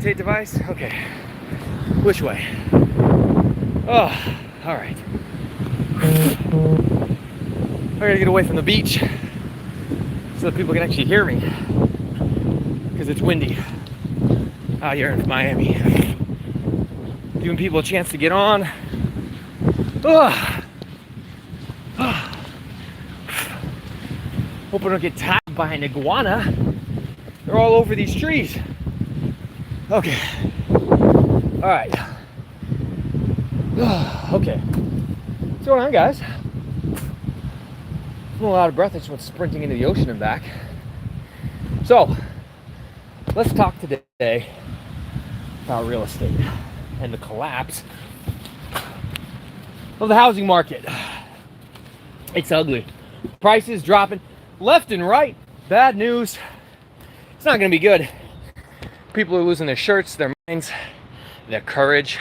rotate device? Okay. Which way? Oh, all right. I gotta get away from the beach so that people can actually hear me because it's windy out here in Miami. Giving people a chance to get on. Hope I don't get tagged by an iguana. They're all over these trees. Okay. All right. Okay. What's going on, guys? I'm a little out of breath. I just went sprinting into the ocean and back. So, let's talk today about real estate and the collapse of the housing market. It's ugly. Prices dropping left and right. Bad news. It's not going to be good. People are losing their shirts, their minds, their courage.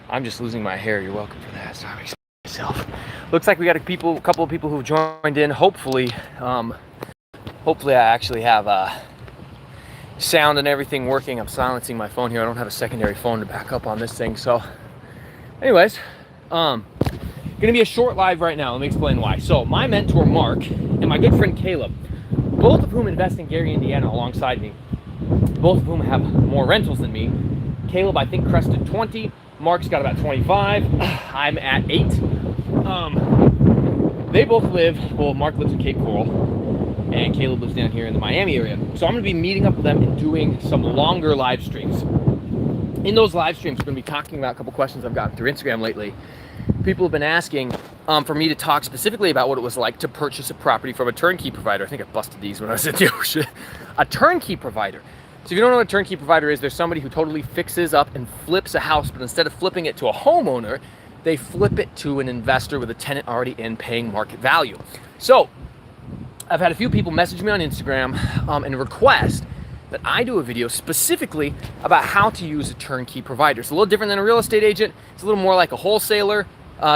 I'm just losing my hair. You're welcome for that. So I'm excited myself. Looks like we got a couple of people who've joined in. Hopefully I actually have sound and everything working. I'm silencing my phone here. I don't have a secondary phone to back up on this thing. So, anyways, gonna be a short live right now. Let me explain why. So, my mentor Mark and my good friend Caleb, both of whom invest in Gary, Indiana, alongside me. Both of whom have more rentals than me. Caleb, I think, crested 20. Mark's got about 25. I'm at 8. They both live, well, Mark lives in Cape Coral, and Caleb lives down here in the Miami area. So I'm going to be meeting up with them and doing some longer live streams. In those live streams, we're going to be talking about a couple questions I've gotten through Instagram lately. People have been asking for me to talk specifically about what it was like to purchase a property from a turnkey provider. I think I busted these when I was at the ocean. A turnkey provider. So if you don't know what a turnkey provider is, there's somebody who totally fixes up and flips a house, but instead of flipping it to a homeowner, they flip it to an investor with a tenant already in paying market value. So I've had a few people message me on Instagram and request that I do a video specifically about how to use a turnkey provider. It's a little different than a real estate agent. It's a little more like a wholesaler.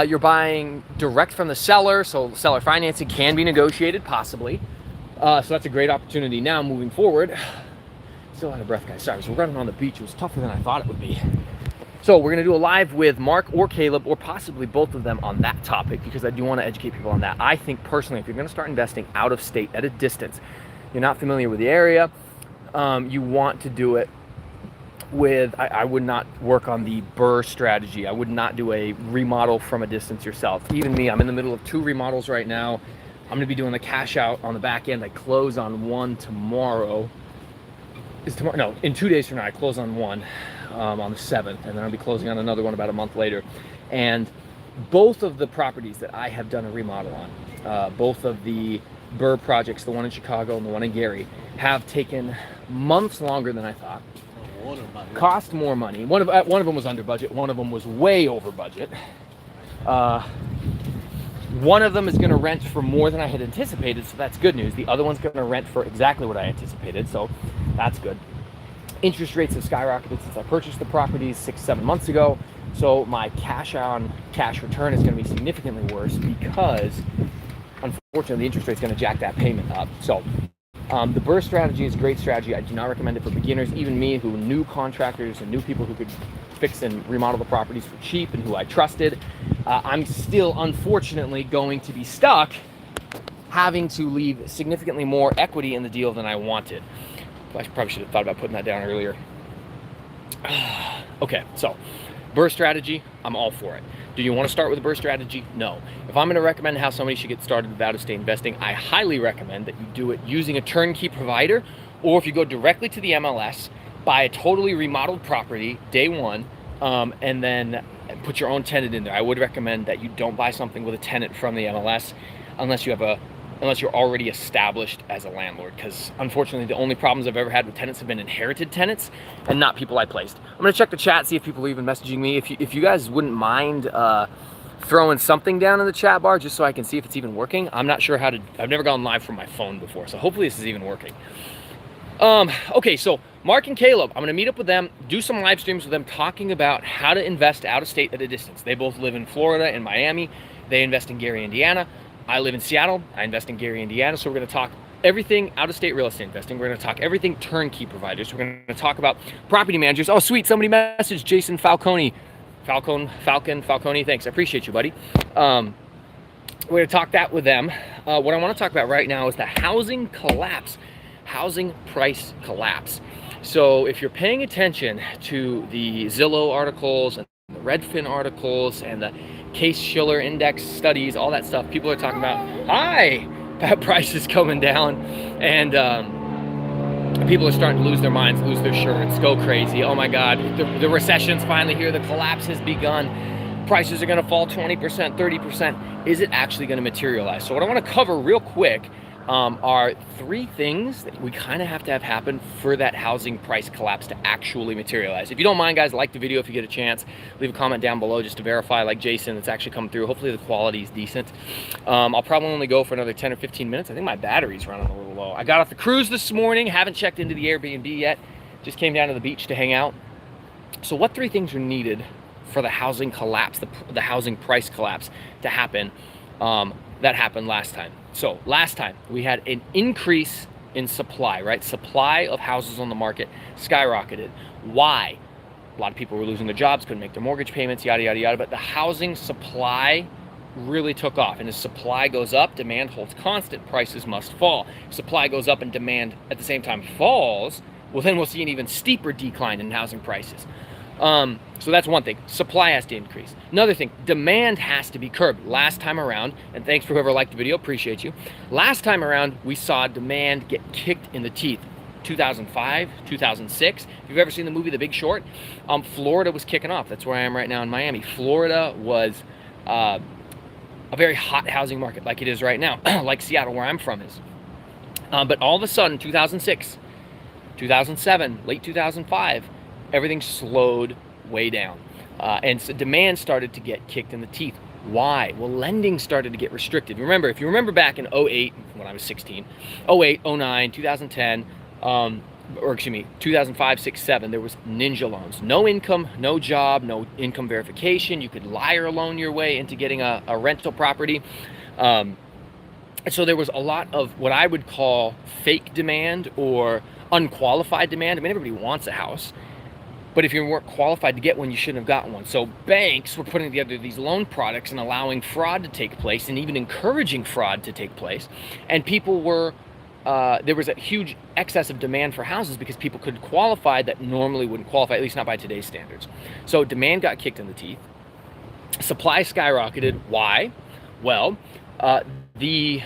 You're buying direct from the seller, so seller financing can be negotiated, possibly. So that's a great opportunity now moving forward. Still out of breath, guys. Sorry, so we're running on the beach. It was tougher than I thought it would be. So we're gonna do a live with Mark or Caleb or possibly both of them on that topic because I do wanna educate people on that. I think personally, if you're gonna start investing out of state at a distance, you're not familiar with the area, you want to do it with, I would not work on the BRRRR strategy. I would not do a remodel from a distance yourself. Even me, I'm in the middle of 2 remodels right now. I'm gonna be doing the cash out on the back end. I close on one tomorrow. No, in 2 days from now, I close on one on the 7th, and then I'll be closing on another one about a month later. And both of the properties that I have done a remodel on, both of the BRRRR projects, the one in Chicago and the one in Gary, have taken months longer than I thought. Cost more money. One of them was under budget. One of them was way over budget. One of them is going to rent for more than I had anticipated, so that's good news. The other one's going to rent for exactly what I anticipated, so that's good. Interest rates have skyrocketed since I purchased the properties 6-7 months ago, so my cash on cash return is going to be significantly worse because, unfortunately, the interest rate is going to jack that payment up. So the BRRRR strategy is a great strategy. I do not recommend it for beginners. Even me, who knew contractors and knew people who could fix and remodel the properties for cheap and who I trusted, I'm still unfortunately going to be stuck having to leave significantly more equity in the deal than I wanted. I probably should have thought about putting that down earlier. Okay, so BRRRR strategy, I'm all for it. Do you want to start with a BRRRR strategy? No. If I'm going to recommend how somebody should get started with out-of-state investing, I highly recommend that you do it using a turnkey provider, or if you go directly to the MLS, buy a totally remodeled property day one, and then put your own tenant in there. I would recommend that you don't buy something with a tenant from the MLS unless you're already established as a landlord, because unfortunately the only problems I've ever had with tenants have been inherited tenants and not people I placed. I'm gonna check the chat, see if people are even messaging me. If you guys wouldn't mind throwing something down in the chat bar just so I can see if it's even working. I'm not sure how to, I've never gone live from my phone before, so hopefully this is even working. Okay, so Mark and Caleb, I'm gonna meet up with them, do some live streams with them talking about how to invest out of state at a distance. They both live in Florida and Miami. They invest in Gary, Indiana. I live in Seattle. I invest in Gary, Indiana. So we're going to talk everything out-of-state real estate investing. We're going to talk everything turnkey providers. We're going to talk about property managers. Oh, sweet. Somebody messaged Jason Falcone. Falcone. Thanks. I appreciate you, buddy. We're going to talk that with them. What I want to talk about right now is the housing collapse, housing price collapse. So if you're paying attention to the Zillow articles and the Redfin articles and the Case-Shiller index studies, all that stuff, people are talking about, prices coming down, and people are starting to lose their minds, lose their shirts, go crazy. Oh my God, the recession's finally here. The collapse has begun. Prices are going to fall 20%, 30%. Is it actually going to materialize? So what I want to cover real quick are three things that we kind of have to have happen for that housing price collapse to actually materialize. If you don't mind, guys, like the video if you get a chance. Leave a comment down below just to verify, like Jason, it's actually come through. Hopefully the quality is decent. I'll probably only go for another 10 or 15 minutes. I think my battery's running a little low. I got off the cruise this morning. Haven't checked into the Airbnb yet. Just came down to the beach to hang out. So what three things are needed for the housing collapse, the housing price collapse to happen? That happened last time. So last time we had an increase in supply, right? Supply of houses on the market skyrocketed. Why? A lot of people were losing their jobs, couldn't make their mortgage payments, yada, yada, yada. But the housing supply really took off. And as supply goes up, demand holds constant, prices must fall. If supply goes up and demand at the same time falls, well, then we'll see an even steeper decline in housing prices. So that's one thing. Supply has to increase. Another thing, demand has to be curbed. Last time around, and thanks for whoever liked the video, appreciate you. Last time around, we saw demand get kicked in the teeth. 2005, 2006. If you've ever seen the movie The Big Short, Florida was kicking off. That's where I am right now in Miami. Florida was a very hot housing market like it is right now, like Seattle, where I'm from, is. But all of a sudden, 2006, 2007, late 2005, everything slowed way down. And so demand started to get kicked in the teeth. Why? Well, lending started to get restricted. Remember, if you remember back in 08, when I was 16, 08, 09, 2010, or excuse me, 2005, 6, 7, there was ninja loans. No income, no job, no income verification. You could liar loan your way into getting a rental property. So there was a lot of what I would call fake demand or unqualified demand. I mean, everybody wants a house, but if you weren't qualified to get one, you shouldn't have gotten one. So banks were putting together these loan products and allowing fraud to take place and even encouraging fraud to take place. And people were, there was a huge excess of demand for houses because people could qualify that normally wouldn't qualify, at least not by today's standards. So demand got kicked in the teeth. Supply skyrocketed. Why? Well, the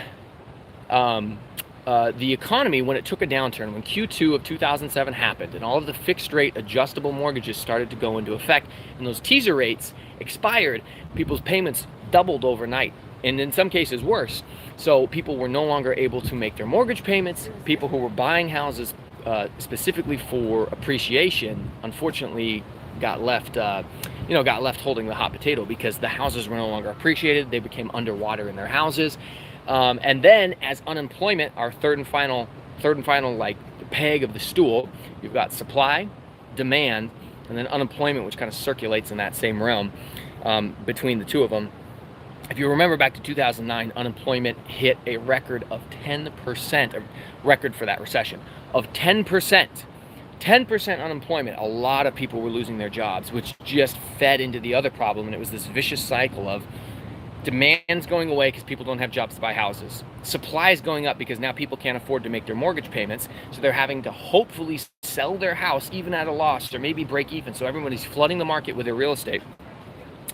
economy, when it took a downturn, when Q2 of 2007 happened and all of the fixed rate adjustable mortgages started to go into effect and those teaser rates expired, people's payments doubled overnight, and in some cases worse. So people were no longer able to make their mortgage payments. People who were buying houses specifically for appreciation, unfortunately, got left holding the hot potato because the houses were no longer appreciated. They became underwater in their houses. And then as unemployment, our third and final like peg of the stool, you've got supply, demand, and then unemployment, which kind of circulates in that same realm between the two of them. If you remember back to 2009, unemployment hit a record of 10%, a record for that recession of 10%. 10% unemployment. A lot of people were losing their jobs, which just fed into the other problem, and it was this vicious cycle of demand's going away because people don't have jobs to buy houses. Supply is going up because now people can't afford to make their mortgage payments, so they're having to hopefully sell their house even at a loss or maybe break even. So everybody's flooding the market with their real estate,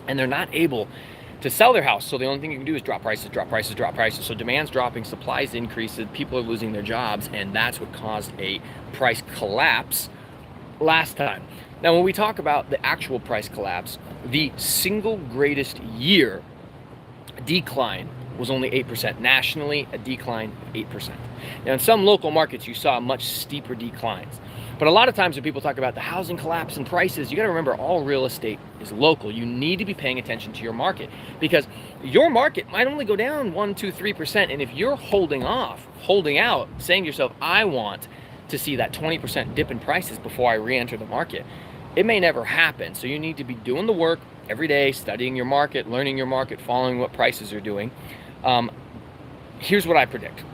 and they're not able to sell their house. So the only thing you can do is drop prices, drop prices, drop prices. So demand's dropping, supply's increasing, people are losing their jobs, and that's what caused a price collapse last time. Now, when we talk about the actual price collapse, the single greatest year decline was only 8%. Nationally, a decline of 8%. Now, in some local markets, you saw much steeper declines. But a lot of times when people talk about the housing collapse and prices, you got to remember all real estate is local. You need to be paying attention to your market because your market might only go down 1%, 2%, 3%. And if you're holding out, saying to yourself, I want to see that 20% dip in prices before I re-enter the market, it may never happen. So you need to be doing the work every day, studying your market, learning your market, following what prices are doing. Here's what I predict.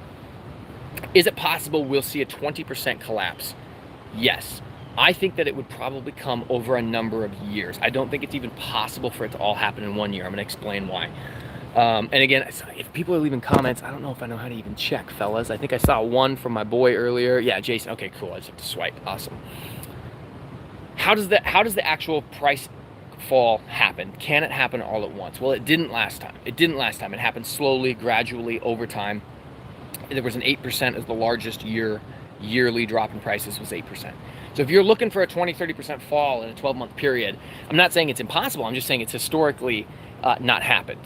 Is it possible we'll see a 20% collapse? Yes. I think that it would probably come over a number of years. I don't think it's even possible for it to all happen in one year. I'm going to explain why. And again, if people are leaving comments, I don't know if I know how to even check, fellas. I think I saw one from my boy earlier. Yeah, Jason. Okay, cool. I just have to swipe. Awesome. How does the actual price fall happen? Can it happen all at once? Well, it didn't last time. It happened slowly, gradually, over time. There was an 8% as the largest yearly drop in prices was 8%. So if you're looking for a 20-30% fall in a 12-month period, I'm not saying it's impossible. I'm just saying it's historically not happened.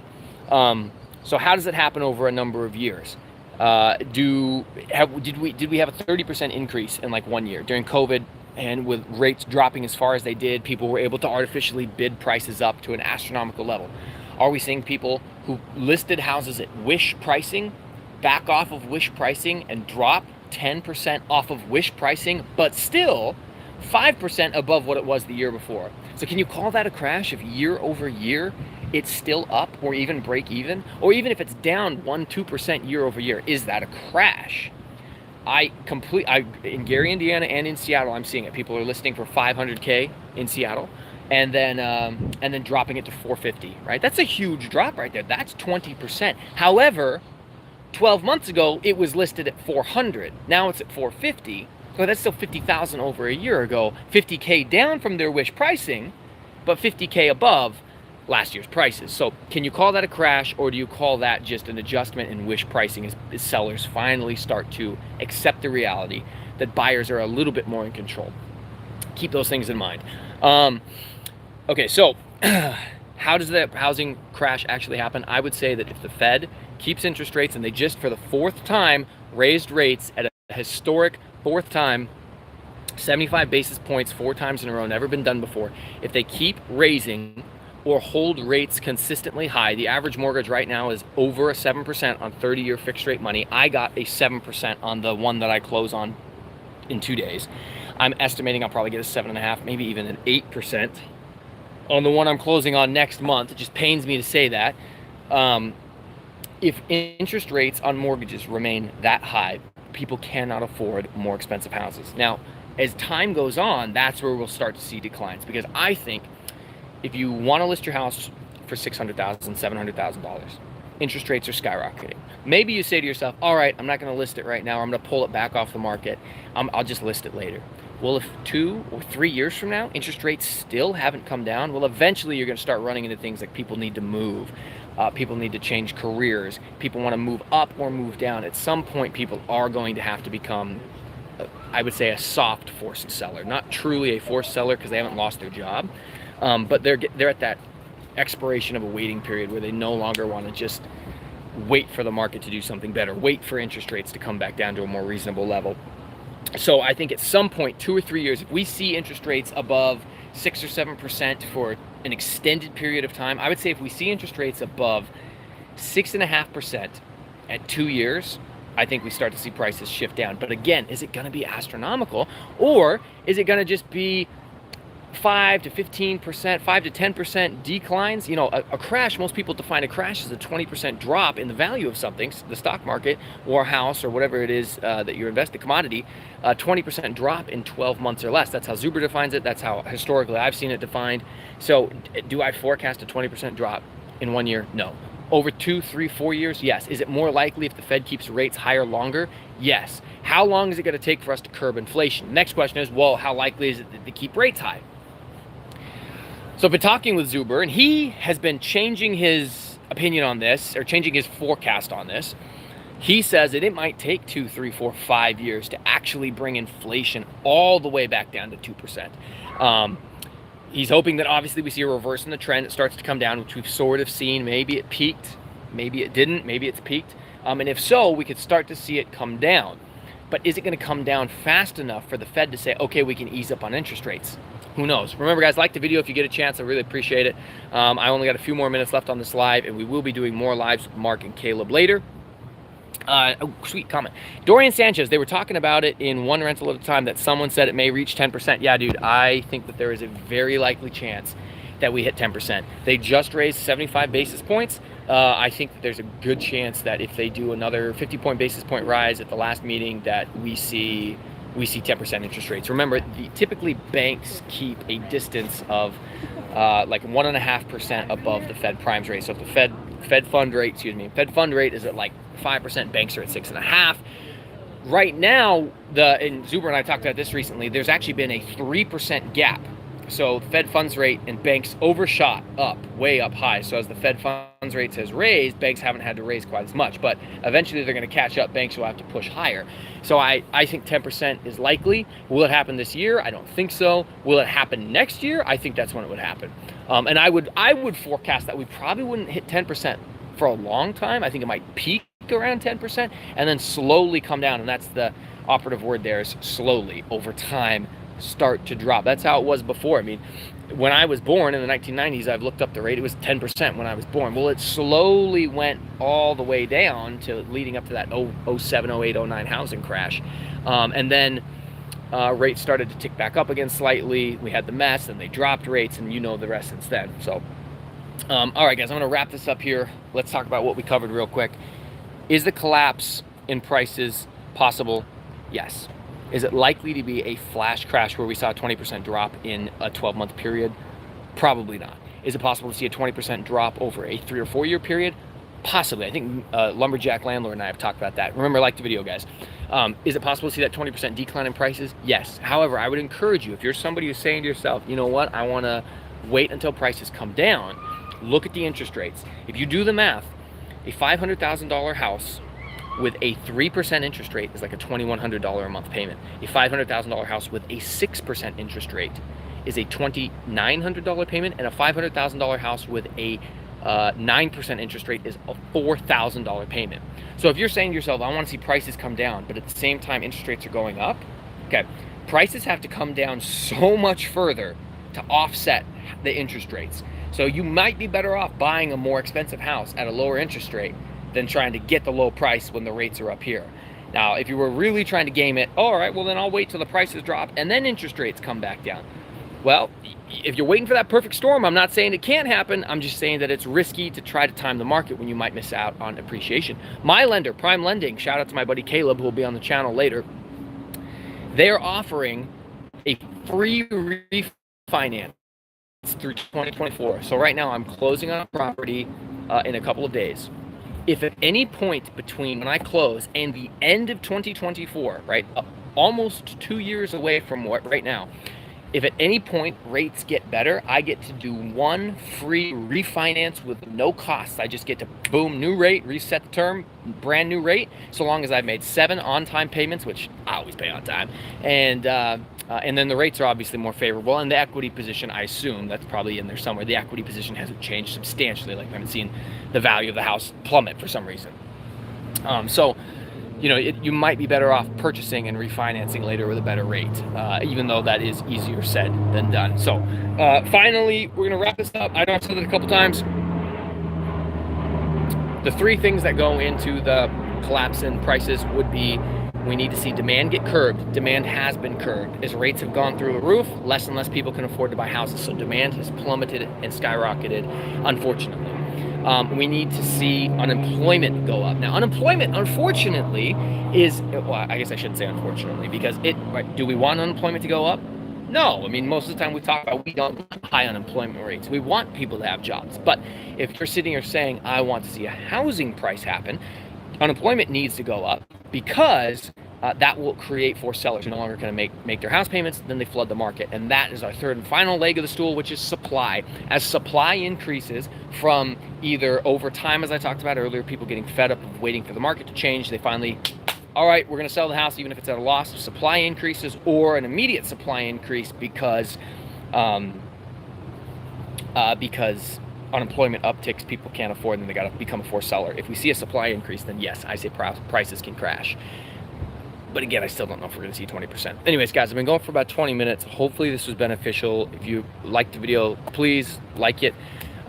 So how does it happen over a number of years? Did we have a 30% increase in like 1 year during COVID, and with rates dropping as far as they did, people were able to artificially bid prices up to an astronomical level? Are we seeing people who listed houses at Wish pricing back off of Wish pricing and drop 10% off of Wish pricing, but still 5% above what it was the year before? So can you call that a crash if year over year it's still up, or even break even? Or even if it's down 1-2% year over year, is that a crash? In Gary, Indiana, and in Seattle, I'm seeing it. People are listing for $500K in Seattle, and then dropping it to $450. Right? That's a huge drop right there. That's 20%. However, 12 months ago, it was listed at $400. Now it's at $450. So that's still $50,000 over a year ago. $50K down from their Wish pricing, but $50K above last year's prices. So can you call that a crash, or do you call that just an adjustment in Wish pricing as sellers finally start to accept the reality that buyers are a little bit more in control? Keep those things in mind. Okay, so how does the housing crash actually happen? I would say that if the Fed keeps interest rates, and they just for the fourth time raised rates at a historic fourth time, 75 basis points 4 times in a row, never been done before. If they keep raising or hold rates consistently high, the average mortgage right now is over a 7% on 30-year fixed rate money. I got a 7% on the one that I close on in 2 days. I'm estimating I'll probably get a 7.5%, maybe even an 8% on the one I'm closing on next month. It just pains me to say that. If interest rates on mortgages remain that high, people cannot afford more expensive houses. Now, as time goes on, that's where we'll start to see declines, because I think if you want to list your house for $600,000, $700,000, interest rates are skyrocketing. Maybe you say to yourself, all right, I'm not going to list it right now. I'm going to pull it back off the market. I'll just list it later. Well, if 2 or 3 years from now, interest rates still haven't come down, well, eventually you're going to start running into things like people need to move. People need to change careers. People want to move up or move down. At some point, people are going to have to become, I would say, a soft forced seller. Not truly a forced seller because they haven't lost their job, but they're at that expiration of a waiting period where they no longer want to just wait for the market to do something better, wait for interest rates to come back down to a more reasonable level. So I think at some point, 2 or 3 years, if we see interest rates above 6 or 7% for an extended period of time, I would say if we see interest rates above 6.5% at 2 years, I think we start to see prices shift down. But again, is it going to be astronomical, or is it going to just be 5 to 15%, 5 to 10% declines? You know, a crash, most people define a crash as a 20% drop in the value of something, the stock market or a house or whatever it is that you're investing, commodity, 20% drop in 12 months or less. That's how Zuber defines it. That's how historically I've seen it defined. So do I forecast a 20% drop in 1 year? No. Over 2, 3, 4 years? Yes. Is it more likely if the Fed keeps rates higher longer? Yes. How long is it going to take for us to curb inflation? Next question is, well, how likely is it to keep rates high? So I've been talking with Zuber, and he has been changing his opinion on this, or changing his forecast on this. He says that it might take 2, 3, 4, 5 years to actually bring inflation all the way back down to 2%. He's hoping that obviously we see a reverse in the trend. It starts to come down, which we've sort of seen. Maybe it peaked, maybe it didn't, maybe it's peaked. And if so, we could start to see it come down. But is it going to come down fast enough for the Fed to say, okay, we can ease up on interest rates? Who knows? Remember, guys, like the video if you get a chance. I really appreciate it. I only got a few more minutes left on this live, and we will be doing more lives with Mark and Caleb later. Oh, sweet comment. Dorian Sanchez, they were talking about it in One Rental at a Time that someone said it may reach 10%. Yeah, dude, I think that there is a very likely chance that we hit 10%. They just raised 75 basis points. I think that there's a good chance that if they do another 50 basis point rise at the last meeting, that we see 10% interest rates. Remember, typically banks keep a distance of like 1.5% above the Fed prime rate. So if the Fed fund rate is at like 5%, banks are at 6.5%. Right now, and Zuber and I talked about this recently, there's actually been a 3% gap. So Fed funds rate and banks overshot way up high. So as the Fed funds rate has raised, banks haven't had to raise quite as much. But eventually they're going to catch up. Banks will have to push higher. So I think 10% is likely. Will it happen this year? I don't think so. Will it happen next year? I think that's when it would happen. And I would forecast that we probably wouldn't hit 10% for a long time. I think it might peak around 10% and then slowly come down. And that's the operative word there, is slowly, over time, start to drop. That's how it was before. I mean, when I was born in the 1990s, I've looked up the rate. It was 10% when I was born. Well, it slowly went all the way down to leading up to that 07, 08, 09 housing crash. And then rates started to tick back up again slightly. We had the mess, and they dropped rates, and you know the rest since then. So, all right, guys, I'm going to wrap this up here. Let's talk about what we covered real quick. Is the collapse in prices possible? Yes. Is it likely to be a flash crash where we saw a 20% drop in a 12-month period? Probably not. Is it possible to see a 20% drop over a 3 or 4 year period? Possibly. I think Lumberjack Landlord and I have talked about that. Remember, like the video, guys. Is it possible to see that 20% decline in prices? Yes. However, I would encourage you, if you're somebody who's saying to yourself, you know what, I want to wait until prices come down, look at the interest rates. If you do the math, a $500,000 house with a 3% interest rate is like a $2,100 a month payment. A $500,000 house with a 6% interest rate is a $2,900 payment, and a $500,000 house with a 9% interest rate is a $4,000 payment. So if you're saying to yourself, I want to see prices come down, but at the same time interest rates are going up, okay, prices have to come down so much further to offset the interest rates. So you might be better off buying a more expensive house at a lower interest rate than trying to get the low price when the rates are up here. Now, if you were really trying to game it, all right, well then I'll wait till the prices drop and then interest rates come back down. Well, if you're waiting for that perfect storm, I'm not saying it can't happen. I'm just saying that it's risky to try to time the market when you might miss out on appreciation. My lender, Prime Lending, shout out to my buddy Caleb, who will be on the channel later. They're offering a free refinance through 2024. So right now I'm closing on a property in a couple of days. If at any point between when I close and the end of 2024, right, almost 2 years away from what right now, if at any point rates get better, I get to do one free refinance with no cost. I just get to, boom, new rate, reset the term, brand new rate, so long as I've made 7 on-time payments, which I always pay on time, and then the rates are obviously more favorable, and the equity position, I assume, that's probably in there somewhere, the equity position hasn't changed substantially. Like, I haven't seen the value of the house plummet for some reason. So, you know, you might be better off purchasing and refinancing later with a better rate, even though that is easier said than done. So, finally, we're going to wrap this up. I know I've said it a couple times. The 3 things that go into the collapse in prices would be, we need to see demand get curbed. Demand has been curbed. As rates have gone through the roof, less and less people can afford to buy houses. So demand has plummeted and skyrocketed, unfortunately. We need to see unemployment go up. Now, unemployment, unfortunately, is, well, I guess I shouldn't say unfortunately, because right, do we want unemployment to go up? No. I mean, most of the time we talk about, we don't want high unemployment rates. We want people to have jobs. But if you're sitting here saying, I want to see a housing price happen, unemployment needs to go up, because that will create forced sellers who are no longer going to make their house payments. Then they flood the market. And that is our third and final leg of the stool, which is supply. As supply increases from either over time, as I talked about earlier, people getting fed up of waiting for the market to change, they finally, all right, we're going to sell the house even if it's at a loss. Supply increases, or an immediate supply increase because unemployment upticks, people can't afford, and they got to become a forced seller. If we see a supply increase, then yes, I say prices can crash. But again, I still don't know if we're going to see 20%. Anyways, guys, I've been going for about 20 minutes. Hopefully this was beneficial. If you liked the video, please like it.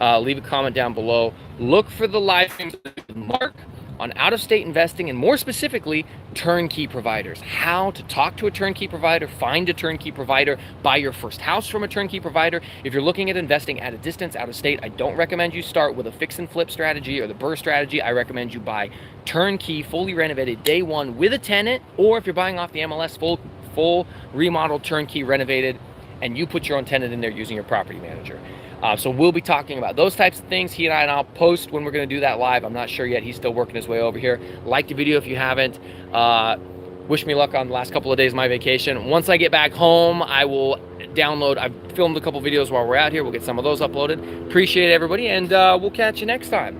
Leave a comment down below. Look for the live streams with Mark on out-of-state investing and more specifically, turnkey providers. How to talk to a turnkey provider, find a turnkey provider, buy your first house from a turnkey provider. If you're looking at investing at a distance, out of state, I don't recommend you start with a fix and flip strategy or the BRRRR strategy. I recommend you buy turnkey, fully renovated day one with a tenant, or if you're buying off the MLS, full remodeled, turnkey, renovated, and you put your own tenant in there using your property manager. So we'll be talking about those types of things. He and I'll post when we're going to do that live. I'm not sure yet. He's still working his way over here. Like the video if you haven't. Wish me luck on the last couple of days of my vacation. Once I get back home, I will download. I've filmed a couple videos while we're out here. We'll get some of those uploaded. Appreciate it, everybody, and we'll catch you next time.